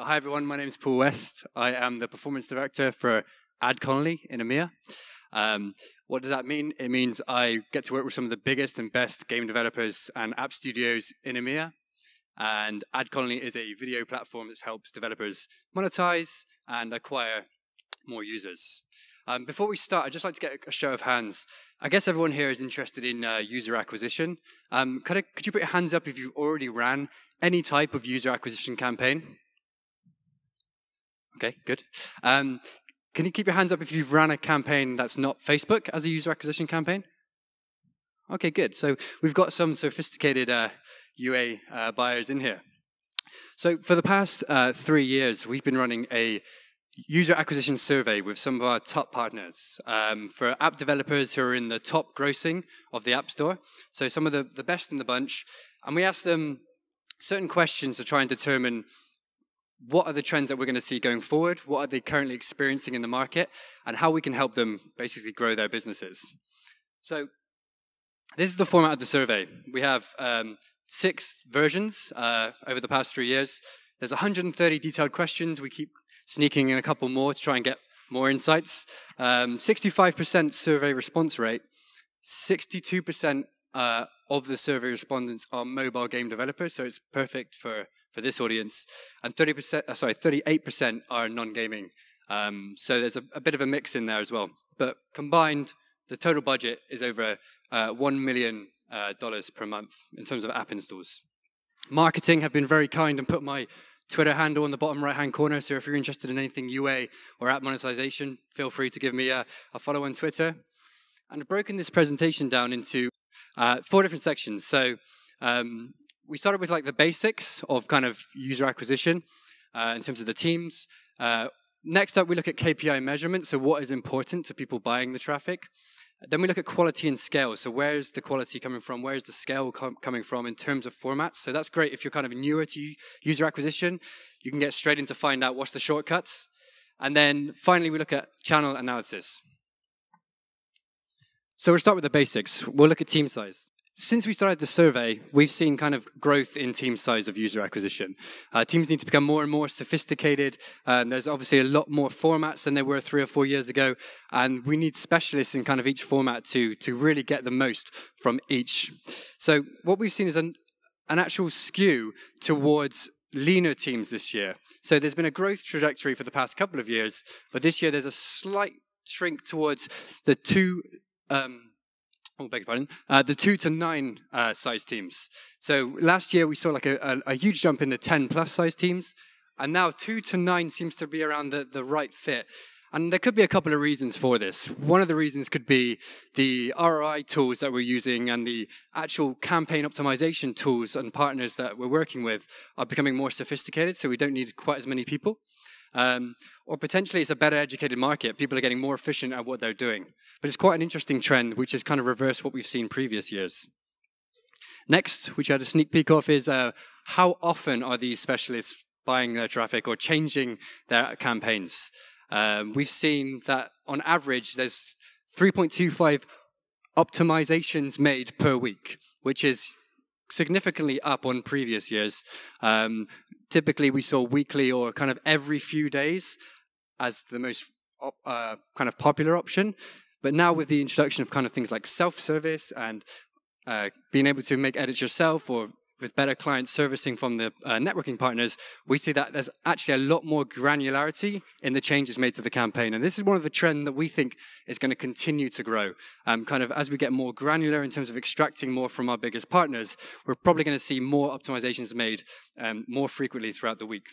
Hi everyone, my name is Paul West. I am the Performance Director for AdColony in EMEA. What does that mean? It means I get to work with some of the biggest and best game developers and app studios in EMEA. And AdColony is a video platform that helps developers monetize and acquire more users. Before we start, I'd just like to get a show of hands. I guess everyone here is interested in user acquisition. Could you put your hands up if you've already ran any type of user acquisition campaign? Okay, good. Can you keep your hands up if you've run a campaign that's not Facebook as a user acquisition campaign? Okay, good. So we've got some sophisticated UA buyers in here. So for the past 3 years, we've been running a user acquisition survey with some of our top partners for app developers who are in the top grossing of the App Store. So some of the best in the bunch. And we asked them certain questions to try and determine what are the trends that we're going to see going forward, what are they currently experiencing in the market, and how we can help them basically grow their businesses. So this is the format of the survey. We have 6 versions over the past 3 years. There's 130 detailed questions. We keep sneaking in a couple more to try and get more insights. 65% survey response rate. 62% of the survey respondents are mobile game developers, so it's perfect for this audience. And 38% are non-gaming. So there's a bit of a mix in there as well. But combined, the total budget is over $1 million per month in terms of app installs. Marketing have been very kind and put my Twitter handle in the bottom right-hand corner, so if you're interested in anything UA or app monetization, feel free to give me a follow on Twitter. And I've broken this presentation down into 4 different sections. So we started with like the basics of kind of user acquisition in terms of the teams. Next up, we look at KPI measurement, so what is important to people buying the traffic. Then we look at quality and scale. So where's the quality coming from? Where's the scale coming from in terms of formats? So that's great if you're kind of newer to user acquisition. You can get straight in to find out what's the shortcuts. And then finally, we look at channel analysis. So we'll start with the basics. We'll look at team size. Since we started the survey, we've seen kind of growth in team size of user acquisition. Teams need to become more and more sophisticated. There's obviously a lot more formats than there were 3 or 4 years ago. And we need specialists in kind of each format to really get the most from each. So what we've seen is an actual skew towards leaner teams this year. So there's been a growth trajectory for the past couple of years, but this year there's a slight shrink towards the 2 to 9 size teams. So last year we saw like a huge jump in the 10 plus size teams, and now 2 to 9 seems to be around the right fit. And there could be a couple of reasons for this. One of the reasons could be the ROI tools that we're using and the actual campaign optimization tools and partners that we're working with are becoming more sophisticated, so we don't need quite as many people. Or potentially it's a better educated market. People are getting more efficient at what they're doing. But it's quite an interesting trend, which is kind of reverse what we've seen previous years. Next, which I had a sneak peek of, is how often are these specialists buying their traffic or changing their campaigns? We've seen that on average, there's 3.25 optimizations made per week, which is significantly up on previous years. Typically, we saw weekly or kind of every few days as the most kind of popular option. But now with the introduction of kind of things like self-service and being able to make edits yourself or with better client servicing from the networking partners, we see that there's actually a lot more granularity in the changes made to the campaign. And this is one of the trends that we think is going to continue to grow. Kind of as we get more granular in terms of extracting more from our biggest partners, we're probably going to see more optimizations made more frequently throughout the week.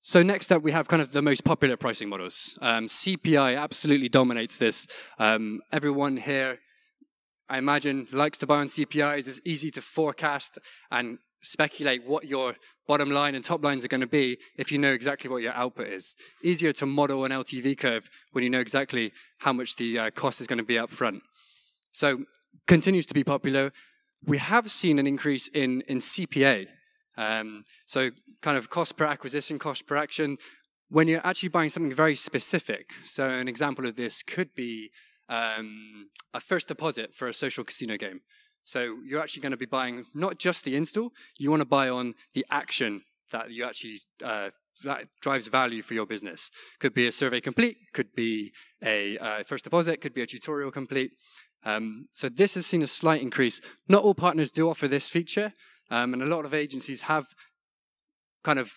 So next up, we have kind of the most popular pricing models. CPI absolutely dominates this. Everyone here, I imagine, likes to buy on CPIs. It's easy to forecast and speculate what your bottom line and top lines are going to be if you know exactly what your output is. Easier to model an LTV curve when you know exactly how much the cost is going to be up front. So continues to be popular. We have seen an increase in CPA. So kind of cost per acquisition, cost per action, when you're actually buying something very specific. So an example of this could be a first deposit for a social casino game. So you're actually going to be buying not just the install, you want to buy on the action that you actually that drives value for your business. Could be a survey complete, could be a first deposit, could be a tutorial complete. So this has seen a slight increase. Not all partners do offer this feature, and a lot of agencies have kind of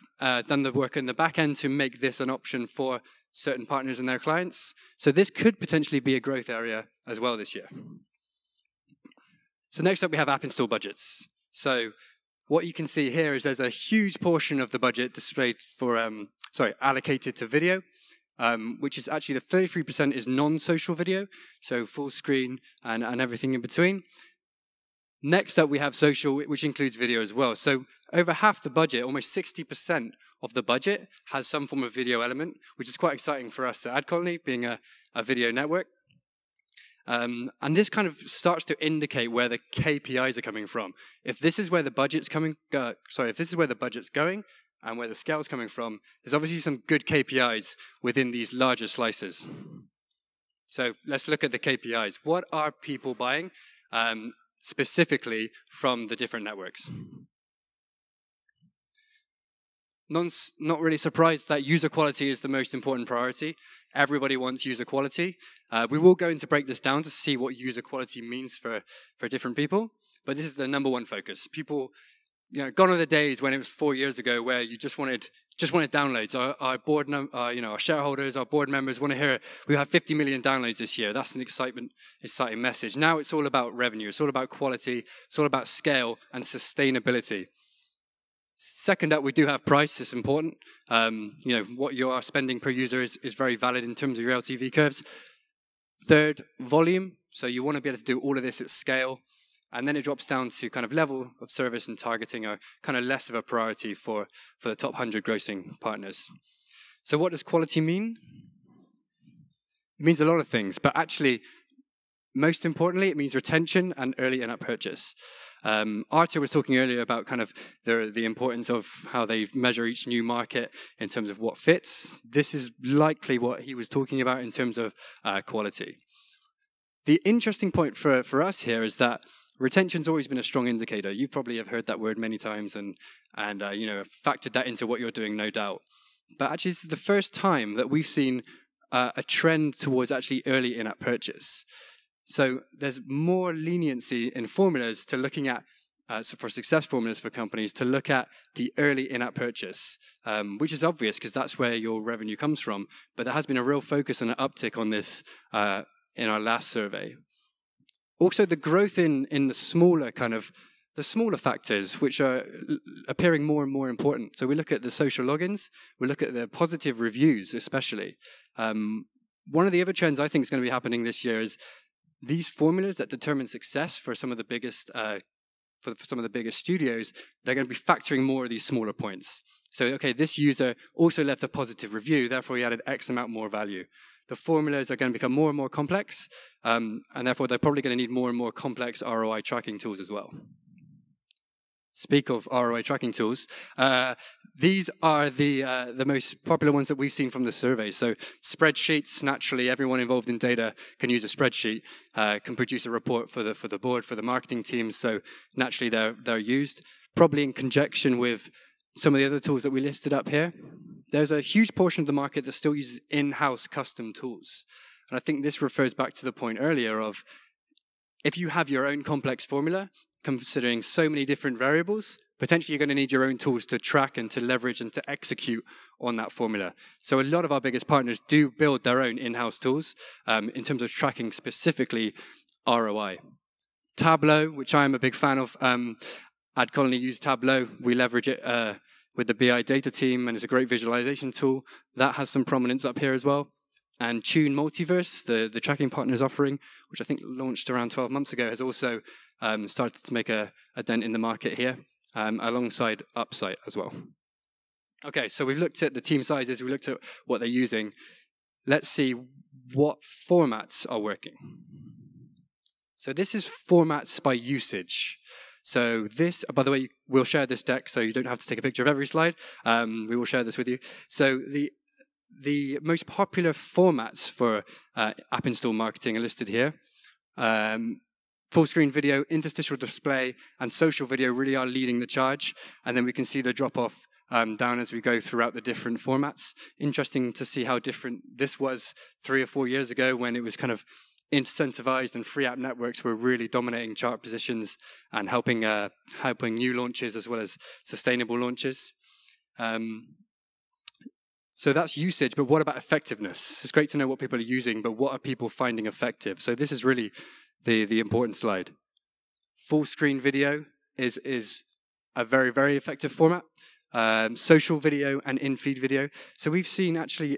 done the work in the back end to make this an option for certain partners and their clients. So this could potentially be a growth area as well this year. So next up we have app install budgets. So what you can see here is there's a huge portion of the budget displayed for, allocated to video, which is actually the 33% is non-social video, so full screen and everything in between. Next up we have social, which includes video as well. So over half the budget, almost 60% of the budget has some form of video element, which is quite exciting for us at AdColony, being a video network. And this kind of starts to indicate where the KPIs are coming from. If this is where the budget's coming, if this is where the budget's going and where the scale's coming from, there's obviously some good KPIs within these larger slices. So let's look at the KPIs. What are people buying specifically from the different networks? Not really surprised that user quality is the most important priority. Everybody wants user quality. We will go into break this down to see what user quality means for different people, but this is the number one focus. People, gone are the days when it was 4 years ago where you just wanted downloads. Our shareholders, our board members want to hear we have 50 million downloads this year. That's an exciting message. Now it's all about revenue. It's all about quality. It's all about scale and sustainability. Second up, we do have price. It's important. What you are spending per user is very valid in terms of your LTV curves. Third, volume. So you want to be able to do all of this at scale. And then it drops down to kind of level of service and targeting are kind of less of a priority for the top 100 grossing partners. So what does quality mean? It means a lot of things, but actually, most importantly, it means retention and early in-app purchase. Arthur was talking earlier about kind of the importance of how they measure each new market in terms of what fits. This is likely what he was talking about in terms of quality. The interesting point for us here is that retention's always been a strong indicator. You probably have heard that word many times and factored that into what you're doing, no doubt. But actually, this is the first time that we've seen a trend towards actually early in-app purchase. So there's more leniency in formulas to looking at, for success formulas for companies, to look at the early in-app purchase, which is obvious because that's where your revenue comes from. But there has been a real focus and an uptick on this in our last survey. Also, the growth in the smaller factors, which are appearing more and more important. So we look at the social logins, we look at the positive reviews especially. One of the other trends I think is going to be happening this year is these formulas that determine success for some of the biggest for some of the biggest studios, they're going to be factoring more of these smaller points. So, okay, this user also left a positive review, therefore he added X amount more value. The formulas are going to become more and more complex, and therefore they're probably going to need more and more complex ROI tracking tools as well. Speak of ROI tracking tools, these are the most popular ones that we've seen from the survey. So spreadsheets, naturally, everyone involved in data can use a spreadsheet, can produce a report for the board, for the marketing teams. So naturally, they're used, probably in conjunction with some of the other tools that we listed up here. There's a huge portion of the market that still uses in-house custom tools. And I think this refers back to the point earlier of if you have your own complex formula, considering so many different variables, potentially you're going to need your own tools to track and to leverage and to execute on that formula. So a lot of our biggest partners do build their own in-house tools in terms of tracking specifically ROI. Tableau, which I am a big fan of, AdColony use Tableau. We leverage it with the BI data team, and it's a great visualization tool. That has some prominence up here as well. And Tune Multiverse, the tracking partners offering, which I think launched around 12 months ago, has also started to make a dent in the market here, alongside Upsite as well. Okay, so we've looked at the team sizes, we looked at what they're using. Let's see what formats are working. So this is formats by usage. So this, by the way, we'll share this deck, so you don't have to take a picture of every slide. We will share this with you. So the most popular formats for app install marketing are listed here. Full screen video, interstitial display, and social video really are leading the charge. And then we can see the drop-off down as we go throughout the different formats. Interesting to see how different this was 3 or 4 years ago when it was kind of incentivized and free app networks were really dominating chart positions and helping new launches as well as sustainable launches. So that's usage, but what about effectiveness? It's great to know what people are using, but what are people finding effective? So this is really the important slide. Full screen video is a very, very effective format. Social video and in-feed video. So we've seen actually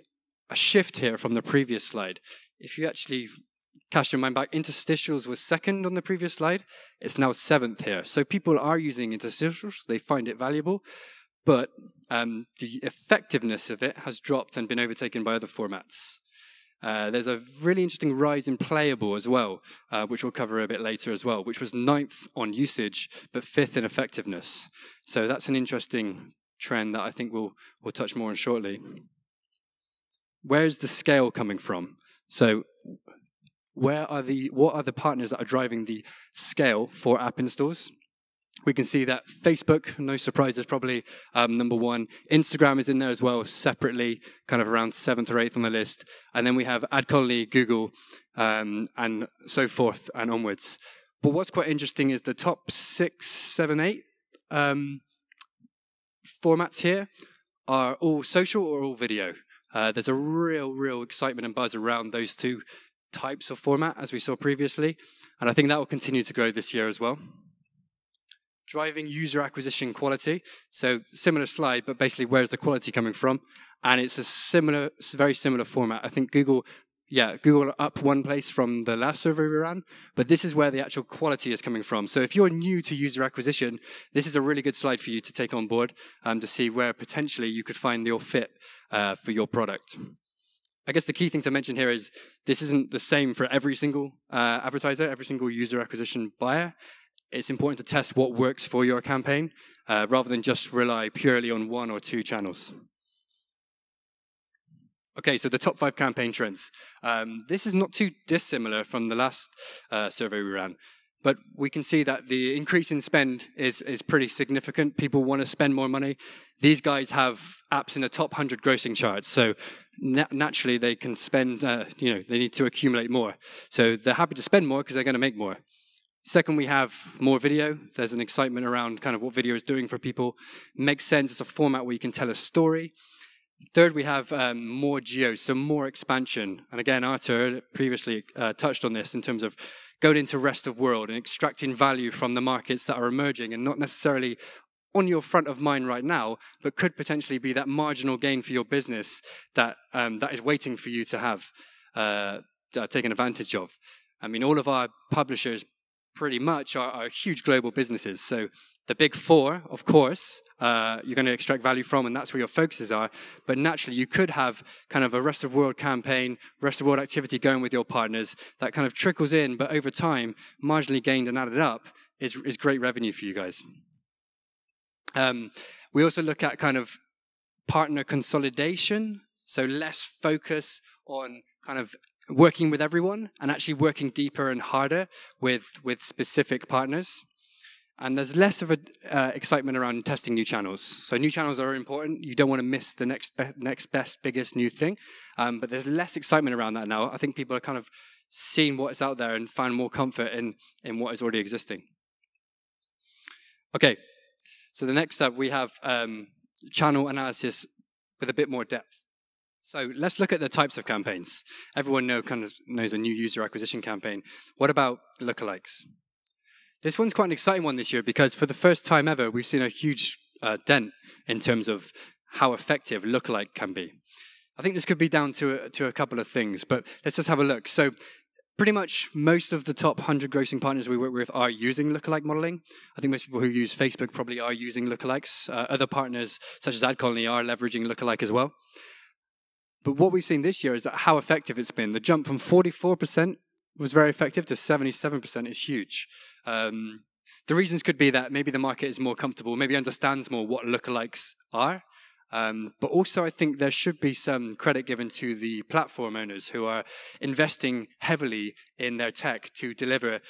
a shift here from the previous slide. If you actually cast your mind back, interstitials was second on the previous slide. It's now 7th here. So people are using interstitials. They find it valuable. But the effectiveness of it has dropped and been overtaken by other formats. There's a really interesting rise in Playable as well, which we'll cover a bit later as well, which was 9th on usage, but 5th in effectiveness. So that's an interesting trend that I think we'll touch more on shortly. Where's the scale coming from? So what are the partners that are driving the scale for app installs? We can see that Facebook, no surprises, probably number 1. Instagram is in there as well, separately, kind of around 7th or 8th on the list. And then we have AdColony, Google, and so forth and onwards. But what's quite interesting is the top 6, 7, 8 formats here are all social or all video. There's a real excitement and buzz around those two types of format, as we saw previously. And I think that will continue to grow this year as well. Driving user acquisition quality. So similar slide, but basically where's the quality coming from? And it's a very similar format. I think Google are up 1 place from the last survey we ran, but this is where the actual quality is coming from. So if you're new to user acquisition, this is a really good slide for you to take on board to see where potentially you could find your fit for your product. I guess the key thing to mention here is this isn't the same for every single advertiser, every single user acquisition buyer. It's important to test what works for your campaign rather than just rely purely on 1 or 2 channels. Okay, so the top 5 campaign trends. This is not too dissimilar from the last survey we ran, but we can see that the increase in spend is pretty significant. People want to spend more money. These guys have apps in the top 100 grossing charts, so naturally they can spend, they need to accumulate more. So they're happy to spend more because they're going to make more. Second, we have more video. There's an excitement around kind of what video is doing for people. Makes sense. It's a format where you can tell a story. Third, we have more geos, so more expansion. And again, Arthur previously touched on this in terms of going into rest of world and extracting value from the markets that are emerging and not necessarily on your front of mind right now, but could potentially be that marginal gain for your business that is waiting for you to have taken advantage of. I mean, all of our publishers pretty much are huge global businesses. So the big 4, of course, you're going to extract value from, and that's where your focuses are. But naturally, you could have kind of a rest of world campaign, rest of world activity going with your partners that kind of trickles in, but over time, marginally gained and added up is great revenue for you guys. We also look at kind of partner consolidation, so less focus on kind of working with everyone and actually working deeper and harder with specific partners. And there's less of a excitement around testing new channels. So new channels are important. You don't want to miss the next best, biggest new thing. But there's less excitement around that now. I think people are kind of seeing what is out there and find more comfort in what is already existing. Okay, so the next up, we have channel analysis with a bit more depth. So let's look at the types of campaigns. Everyone knows a new user acquisition campaign. What about lookalikes? This one's quite an exciting one this year because for the first time ever, we've seen a huge dent in terms of how effective lookalike can be. I think this could be down to a couple of things, but let's just have a look. So pretty much most of the top 100 grossing partners we work with are using lookalike modeling. I think most people who use Facebook probably are using lookalikes. Other partners, such as AdColony, are leveraging lookalike as well. But what we've seen this year is that how effective it's been. The jump from 44% was very effective to 77% is huge. The reasons could be that maybe the market is more comfortable, maybe understands more what lookalikes are. But also I think there should be some credit given to the platform owners who are investing heavily in their tech to deliver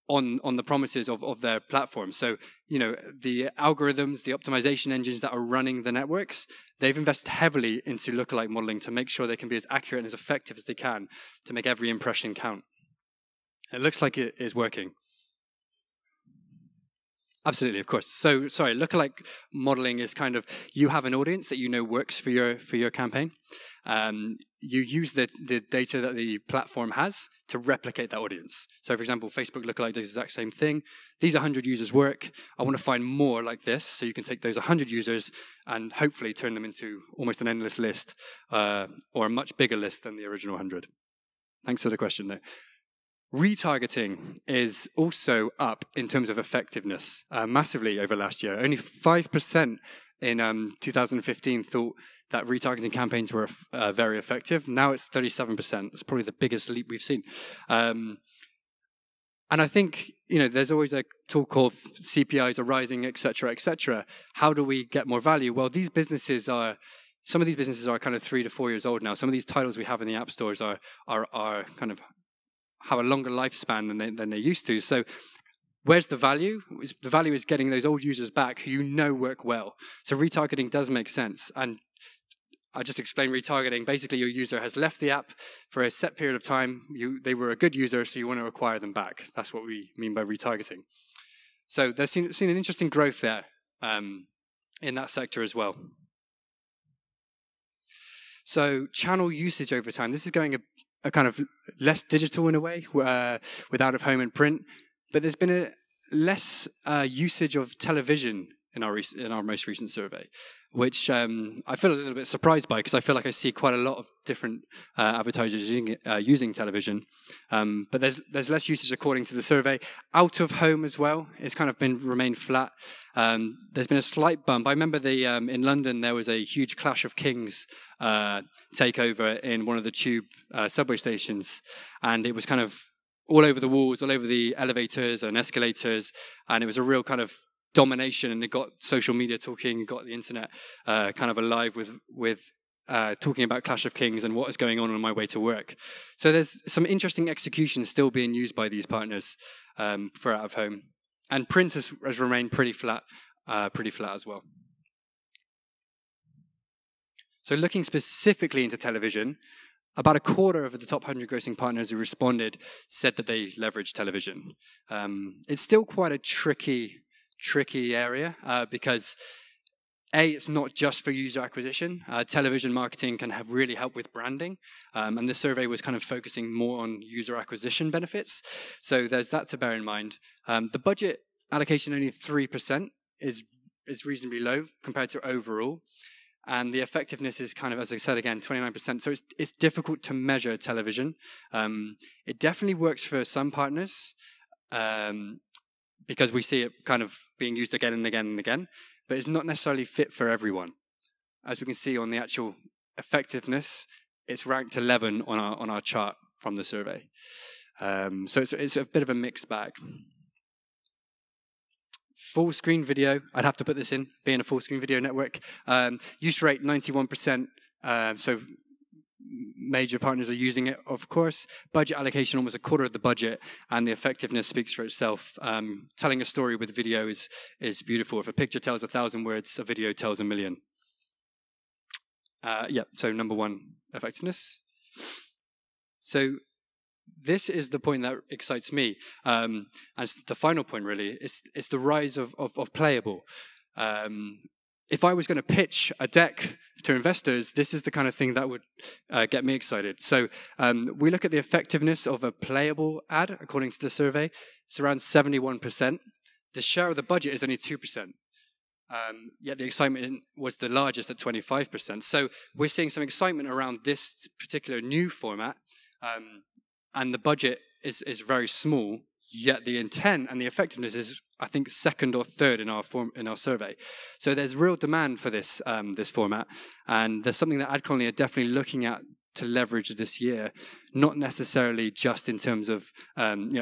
on the promises of their platform. So, the algorithms, the optimization engines that are running the networks, they've invested heavily into lookalike modeling to make sure they can be as accurate and as effective as they can to make every impression count. It looks like it is working. Absolutely, of course. So, sorry, lookalike modeling is kind of, you have an audience that you know works for your campaign. You use the data that the platform has to replicate that audience. So, for example, Facebook lookalike does the exact same thing. These 100 users work. I want to find more like this, so you can take those 100 users and hopefully turn them into almost an endless list, or a much bigger list than the original 100. Thanks for the question, though. Retargeting is also up in terms of effectiveness, massively over last year. Only 5% in 2015 thought that retargeting campaigns were very effective. Now it's 37%. It's probably the biggest leap we've seen. And I think, there's always a talk of CPIs are rising, et cetera, et cetera. How do we get more value? Well, some of these businesses are kind of 3 to 4 years old now. Some of these titles we have in the app stores are kind of have a longer lifespan than they used to. So where's the value? The value is getting those old users back who work well. So retargeting does make sense. And I just explained retargeting. Basically, your user has left the app for a set period of time. They were a good user, so you want to acquire them back. That's what we mean by retargeting. So they've seen an interesting growth there in that sector as well. So channel usage over time. This is going a kind of less digital in a way, with out of home and print, but there's been a less usage of television in our most recent survey, which I feel a little bit surprised by, because I feel like I see quite a lot of different advertisers using television, but there's less usage according to the survey. Out of home as well, it's kind of remained flat. There's been a slight bump. I remember in London there was a huge Clash of Kings takeover in one of the tube subway stations, and it was kind of all over the walls, all over the elevators and escalators, and it was a real kind of domination, and it got social media talking, got the internet kind of alive with talking about Clash of Kings and what is going on my way to work. So there's some interesting execution still being used by these partners for out of home, and print has remained pretty flat as well. So looking specifically into television, about a quarter of the top 100 grossing partners who responded said that they leverage television. It's still quite a tricky area because it's not just for user acquisition. Television marketing can really help with branding, and this survey was kind of focusing more on user acquisition benefits. So there's that to bear in mind. The budget allocation, only 3%, is reasonably low compared to overall, and the effectiveness is kind of, as I said again, 29%. So it's difficult to measure television. It definitely works for some partners, because we see it kind of being used again and again and again, but it's not necessarily fit for everyone. As we can see on the actual effectiveness, it's ranked 11 on our chart from the survey. So it's a bit of a mixed bag. Full screen video, I'd have to put this in, being a full screen video network. Use rate 91%, so major partners are using it, of course. Budget allocation, almost a quarter of the budget, and the effectiveness speaks for itself. Telling a story with video is beautiful. If a picture tells 1,000 words, a video tells 1,000,000. So number one, effectiveness. So this is the point that excites me. And it's the final point, really. It's the rise of Playable. If I was going to pitch a deck to investors, this is the kind of thing that would get me excited. So we look at the effectiveness of a Playable ad, according to the survey. It's around 71%. The share of the budget is only 2%. Yet the excitement was the largest at 25%. So we're seeing some excitement around this particular new format, and the budget is very small, yet the intent and the effectiveness is, I think, second or third in our survey. So there's real demand for this format, and there's something that AdColony are definitely looking at to leverage this year, not necessarily just in terms of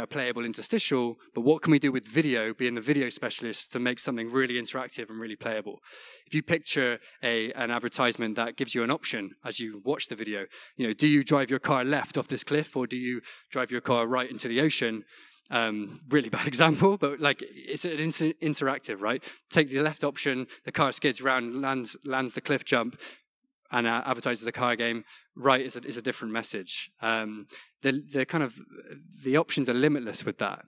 playable interstitial, but what can we do with video, being the video specialist, to make something really interactive and really playable. If you picture an advertisement that gives you an option as you watch the video, do you drive your car left off this cliff, or do you drive your car right into the ocean? Really bad example, but like it's an interactive, right? Take the left option, the car skids around, lands the cliff jump, and advertises a car game. Right is a different message. The options are limitless with that.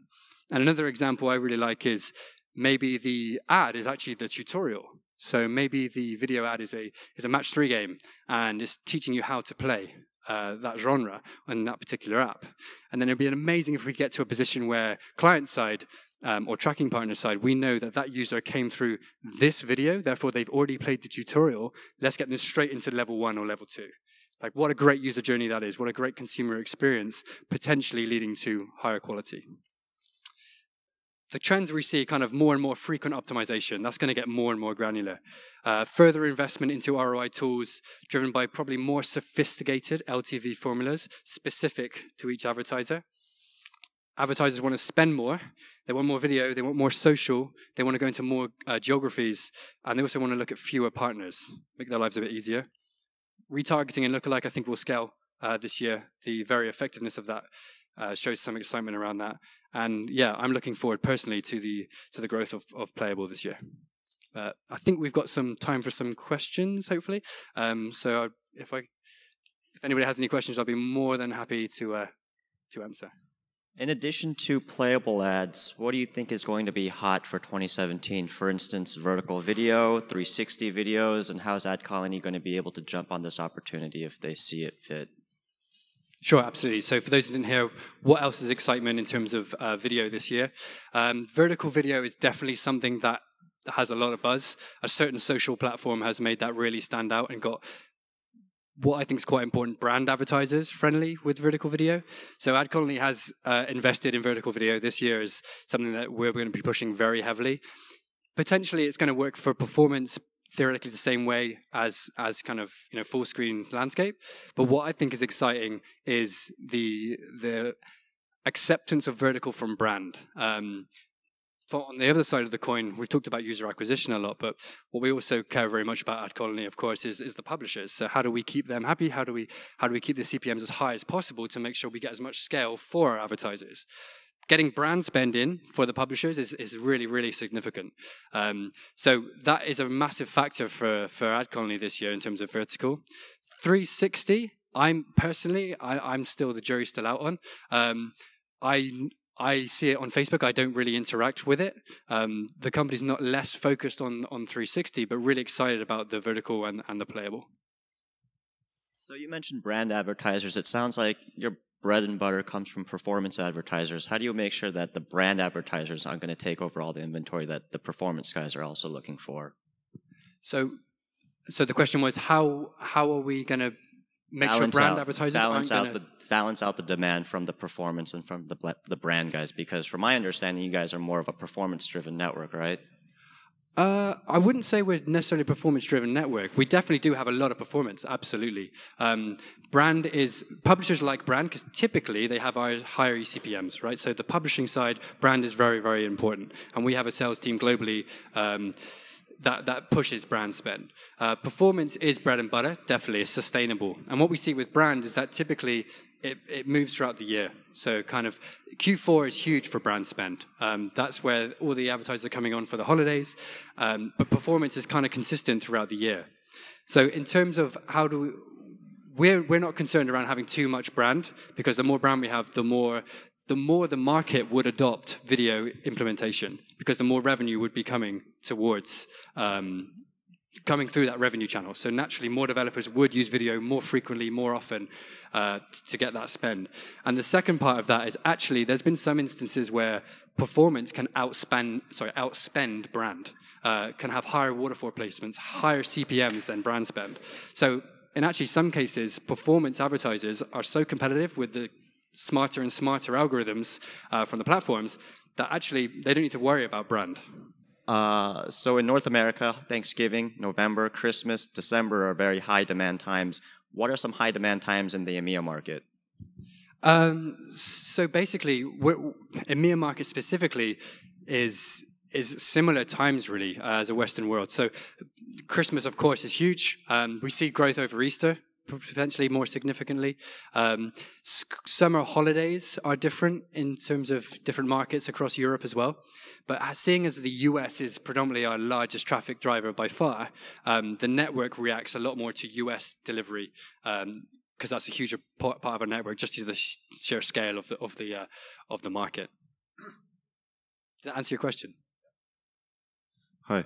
And another example I really like is maybe the ad is actually the tutorial. So maybe the video ad is a match 3 game and it's teaching you how to play that genre on that particular app. And then it'd be amazing if we get to a position where client side or tracking partner side, we know that user came through this video, therefore they've already played the tutorial. Let's get them straight into level 1 or level 2. Like what a great user journey that is. What a great consumer experience, potentially leading to higher quality. The trends we see, kind of more and more frequent optimization, that's going to get more and more granular. Further investment into ROI tools driven by probably more sophisticated LTV formulas specific to each advertiser. Advertisers want to spend more, they want more video, they want more social, they want to go into more geographies, and they also want to look at fewer partners, make their lives a bit easier. Retargeting and lookalike, I think, will scale this year. The very effectiveness of that shows some excitement around that. And yeah, I'm looking forward personally to the growth of Playable this year. I think we've got some time for some questions, hopefully. So if anybody has any questions, I'll be more than happy to answer. In addition to playable ads, what do you think is going to be hot for 2017? For instance, vertical video, 360 videos, and how's AdColony going to be able to jump on this opportunity if they see it fit? Sure, absolutely. So for those who didn't hear, what else is excitement in terms of video this year? Vertical video is definitely something that has a lot of buzz. A certain social platform has made that really stand out and got what I think is quite important, brand advertisers friendly with vertical video. So AdColony has invested in vertical video this year as something that we're going to be pushing very heavily. Potentially it's going to work for performance theoretically the same way as kind of full screen landscape. But what I think is exciting is the acceptance of vertical from brand. On the other side of the coin, we've talked about user acquisition a lot, but what we also care very much about at AdColony, of course, is the publishers. So how do we keep them happy? How do we keep the CPMs as high as possible to make sure we get as much scale for our advertisers? Getting brand spend in for the publishers is really, really significant. So that is a massive factor for AdColony this year in terms of vertical. 360, I'm still, the jury's still out on. I see it on Facebook. I don't really interact with it. The company's not less focused on 360, but really excited about the vertical and the playable. So you mentioned brand advertisers. It sounds like your bread and butter comes from performance advertisers. How do you make sure that the brand advertisers aren't going to take over all the inventory that the performance guys are also looking for? So the question was, how are we going to make sure brand advertisers aren't going to balance out the demand from the performance and from the brand guys? Because from my understanding, you guys are more of a performance-driven network, right? I wouldn't say we're necessarily a performance-driven network. We definitely do have a lot of performance, absolutely. Publishers like brand because typically they have higher eCPMs, right? So the publishing side, brand is very, very important. And we have a sales team globally that pushes brand spend. Performance is bread and butter, definitely, it's sustainable. And what we see with brand is that typically it moves throughout the year. So kind of Q4 is huge for brand spend. That's where all the advertisers are coming on for the holidays. But performance is kind of consistent throughout the year. So in terms of we're not concerned around having too much brand because the more brand we have, the more the market would adopt video implementation because the more revenue would be coming towards coming through that revenue channel. So naturally, more developers would use video more frequently, more often to get that spend. And the second part of that is actually there's been some instances where performance can outspend brand, can have higher waterfall placements, higher CPMs than brand spend. So in actually some cases, performance advertisers are so competitive with the smarter and smarter algorithms from the platforms that actually they don't need to worry about brand. So in North America, Thanksgiving, November, Christmas, December are very high demand times. What are some high demand times in the EMEA market? So basically, EMEA market specifically is similar times really as a Western world. So Christmas, of course, is huge. We see growth over Easter. potentially more significantly. Summer holidays are different in terms of different markets across Europe as well. But seeing as the US is predominantly our largest traffic driver by far, the network reacts a lot more to US delivery because that's a huge part of our network, just due to the sheer scale of the market. Does that answer your question? Hi.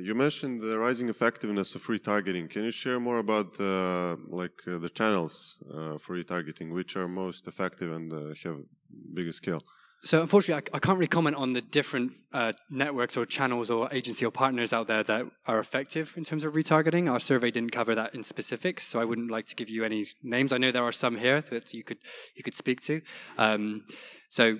You mentioned the rising effectiveness of retargeting. Can you share more about the channels for retargeting, which are most effective and have biggest scale? So unfortunately, I can't really comment on the different networks or channels or agency or partners out there that are effective in terms of retargeting. Our survey didn't cover that in specifics, so I wouldn't like to give you any names. I know there are some here that you could speak to. So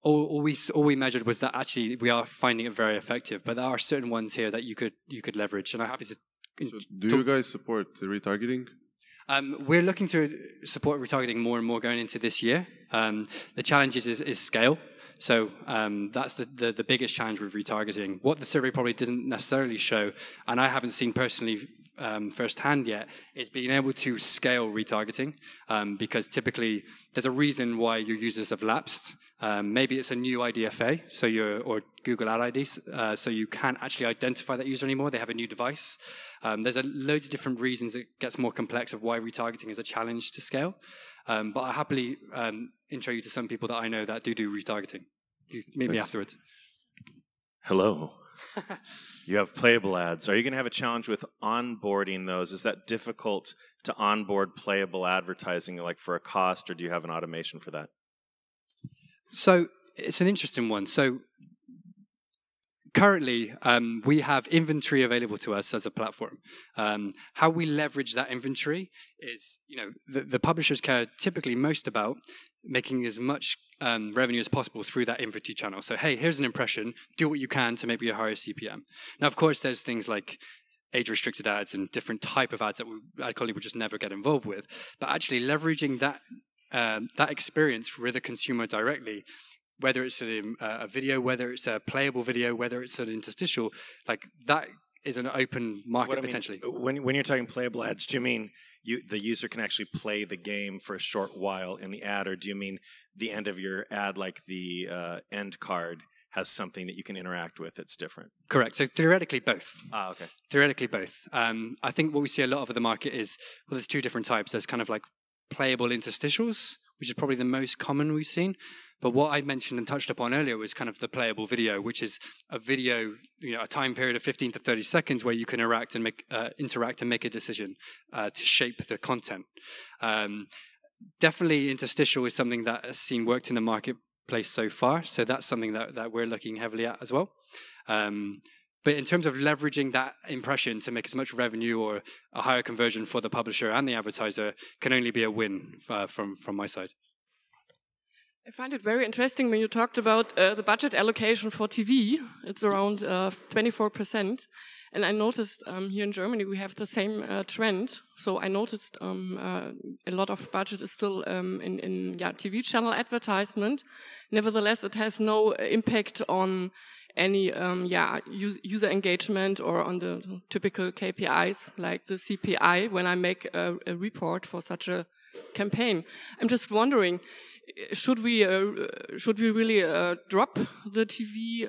all we measured was that actually we are finding it very effective, but there are certain ones here that you could leverage, and I'm happy to. So do you guys support retargeting? We're looking to support retargeting more and more going into this year. The challenge is scale. So that's the biggest challenge with retargeting. What the survey probably doesn't necessarily show, and I haven't seen personally firsthand yet, is being able to scale retargeting, because typically there's a reason why your users have lapsed. Maybe it's a new IDFA, or Google Ad ID, so you can't actually identify that user anymore. They have a new device. There's loads of different reasons it gets more complex of why retargeting is a challenge to scale. But I'll happily intro you to some people that I know that do retargeting. Maybe afterwards. Hello. You have playable ads. Are you going to have a challenge with onboarding those? Is that difficult to onboard playable advertising, like for a cost, or do you have an automation for that? So it's an interesting one. So currently, we have inventory available to us as a platform. How we leverage that inventory is, the publishers care typically most about making as much revenue as possible through that inventory channel. So, hey, here's an impression. Do what you can to maybe a higher CPM. Now, of course, there's things like age-restricted ads and different type of ads that ad colleague would just never get involved with. But actually leveraging that experience for the consumer directly, whether it's a video, whether it's a playable video, whether it's an interstitial, like that is an open market potentially. When you're talking playable ads, do you mean the user can actually play the game for a short while in the ad, or do you mean the end of your ad, like the end card, has something that you can interact with that's different? Correct. So theoretically both. Okay. Theoretically both. I think what we see a lot of the market is, well, there's two different types. There's kind of like playable interstitials, which is probably the most common we've seen. But what I mentioned and touched upon earlier was kind of the playable video, which is a video, a time period of 15 to 30 seconds where you can interact and make a decision to shape the content. Definitely interstitial is something that has seen worked in the marketplace so far. So that's something that we're looking heavily at as well. But in terms of leveraging that impression to make as much revenue or a higher conversion for the publisher and the advertiser can only be a win from my side. I find it very interesting when you talked about the budget allocation for TV. It's around 24%. And I noticed here in Germany we have the same trend. So I noticed a lot of budget is still in TV channel advertisement. Nevertheless, it has no impact on any user engagement or on the typical KPIs like the CPI when I make a report for such a campaign. I'm just wondering, should we really drop the TV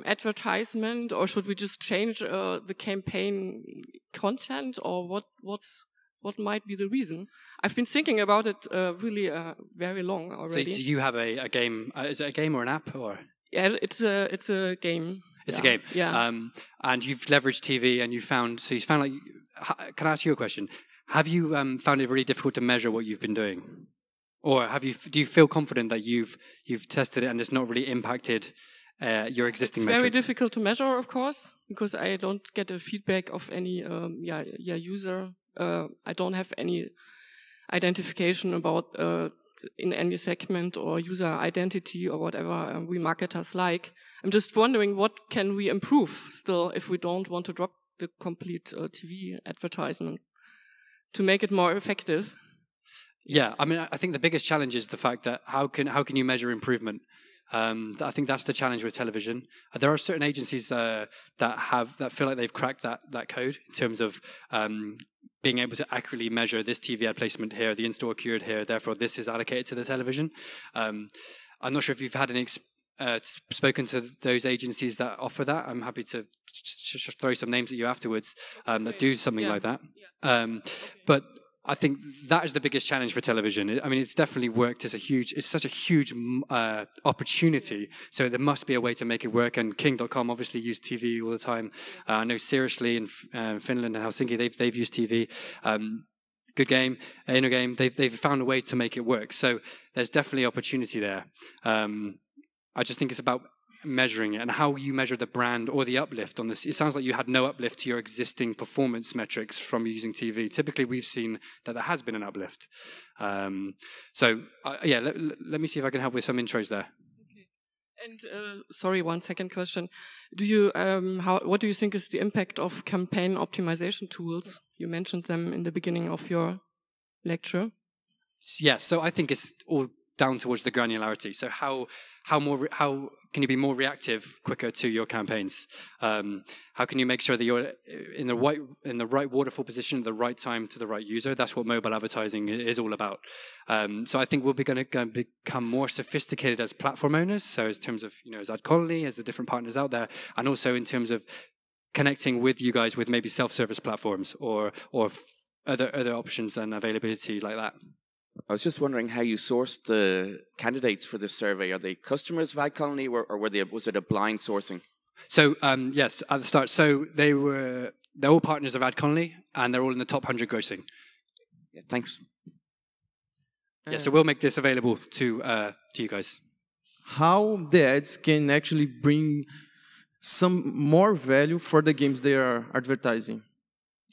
advertisement, or should we just change the campaign content, or what might be the reason? I've been thinking about it really very long already. So you have a game? Is it a game or an app or? Yeah, it's a game. It's a game. Yeah. And you've leveraged TV, and you found like. Can I ask you a question? Have you found it really difficult to measure what you've been doing? Or do you feel confident that you've tested it and it's not really impacted your existing metrics? It's very difficult to measure, of course, because I don't get a feedback of any user. I don't have any identification about in any segment or user identity or whatever we marketers like. I'm just wondering, what can we improve still if we don't want to drop the complete TV advertisement to make it more effective? Yeah, I mean, I think the biggest challenge is the fact that how can you measure improvement? I think that's the challenge with television. There are certain agencies that feel like they've cracked that code in terms of being able to accurately measure this TV ad placement here, the in-store occurred here, therefore this is allocated to the television. I'm not sure if you've had any spoken to those agencies that offer that. I'm happy to throw some names at you afterwards that do something like that. But I think that is the biggest challenge for television. I mean, it's definitely worked as it's such a huge opportunity. So there must be a way to make it work. And King.com obviously use TV all the time. I know seriously in Finland and Helsinki, they've used TV. Good Game, InnoGame, they've found a way to make it work. So there's definitely opportunity there. I just think it's about measuring it and how you measure the brand or the uplift on this. It sounds like you had no uplift to your existing performance metrics from using TV. Typically, we've seen that there has been an uplift. Yeah, let me see if I can help with some intros there. Okay. And sorry, one second question. What do you think is the impact of campaign optimization tools? You mentioned them in the beginning of your lecture. Yeah, so I think it's all down towards the granularity. So how can you be more reactive quicker to your campaigns? How can you make sure that you're in the right waterfall position at the right time to the right user? That's what mobile advertising is all about. So I think we'll be going to become more sophisticated as platform owners. So in terms of as AdColony, as the different partners out there, and also in terms of connecting with you guys with maybe self-service platforms or other options and availability like that. I was just wondering how you sourced the candidates for this survey. Are they customers of AdColony, or was it a blind sourcing? So yes, at the start. So they're all partners of AdColony, and they're all in the top 100 grossing. Yeah, thanks. Yeah, so we'll make this available to you guys. How the ads can actually bring some more value for the games they are advertising?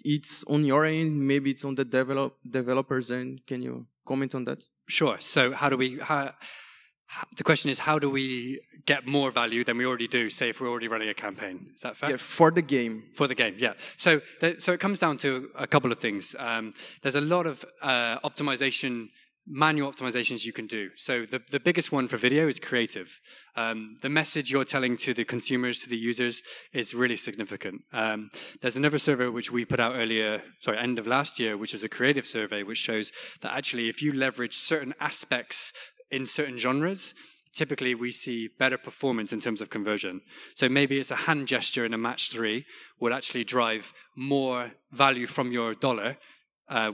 It's on your end, maybe it's on the developers' end. Can you comment on that? Sure. So the question is, how do we get more value than we already do, say, if we're already running a campaign? Is that fair? Yeah, for the game. For the game, yeah. So it comes down to a couple of things. There's a lot of manual optimizations you can do. So the biggest one for video is creative. The message you're telling to the consumers, to the users, is really significant. There's another survey which we put out end of last year, which is a creative survey, which shows that actually if you leverage certain aspects in certain genres, typically we see better performance in terms of conversion. So maybe it's a hand gesture in a match 3 will actually drive more value from your dollar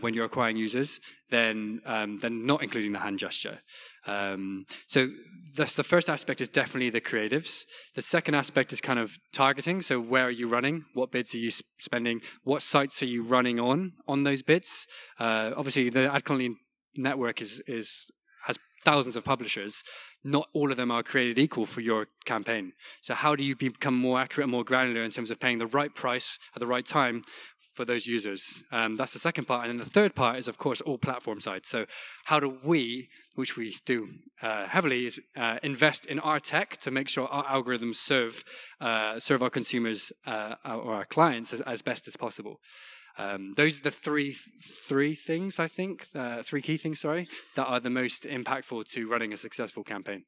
when you're acquiring users than not including the hand gesture. So the first aspect is definitely the creatives. The second aspect is kind of targeting. So where are you running? What bids are you spending? What sites are you running on those bids? Obviously, the AdColony network has thousands of publishers. Not all of them are created equal for your campaign. So how do you become more accurate, more granular in terms of paying the right price at the right time for those users? That's the second part. And then the third part is, of course, all platform side. So how do we, which we do heavily, is invest in our tech to make sure our algorithms serve our consumers or our clients as best as possible. Those are the three things, I think, 3 key things, that are the most impactful to running a successful campaign.